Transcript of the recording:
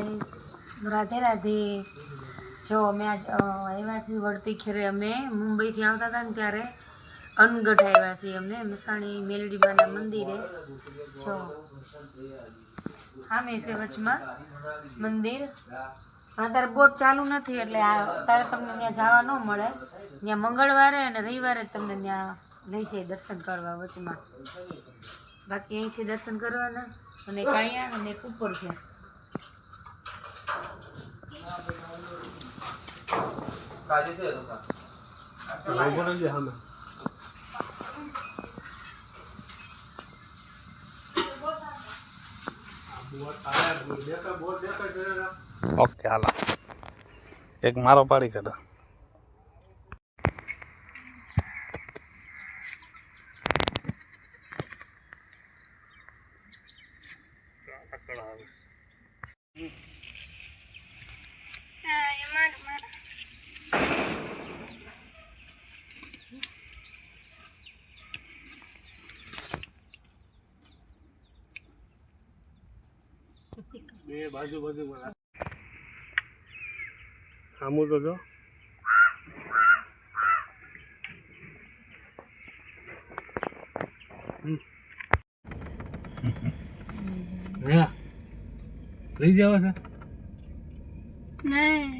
Guys, Radhe Radhe. જો અમે આજ આવ્યા છીએ વળતી ખેરે. અમે મુંબઈથી આવતા હતા ને ત્યારે અનગઢ આવ્યા છીએ. અમને મસાણી મેલડીબાના મંદિરે. જો સામે છે વચમાં મંદિર. અત્યારે બોટ ચાલુ નથી એટલે અત્યારે તમને ત્યાં જવા ન મળે. ત્યાં મંગળવારે અને રવિવારે તમને ત્યાં લઈ જાય દર્શન કરવા વચમાં. બાકી અહીંથી દર્શન કરવાના અને કાંયા અને એક ઉપર છે. ઓકે હાલો એક મારો પાડી કાઢો. બે બાજુ બાજુમાં સામું તો જો લઈ જાવ છે. નહીં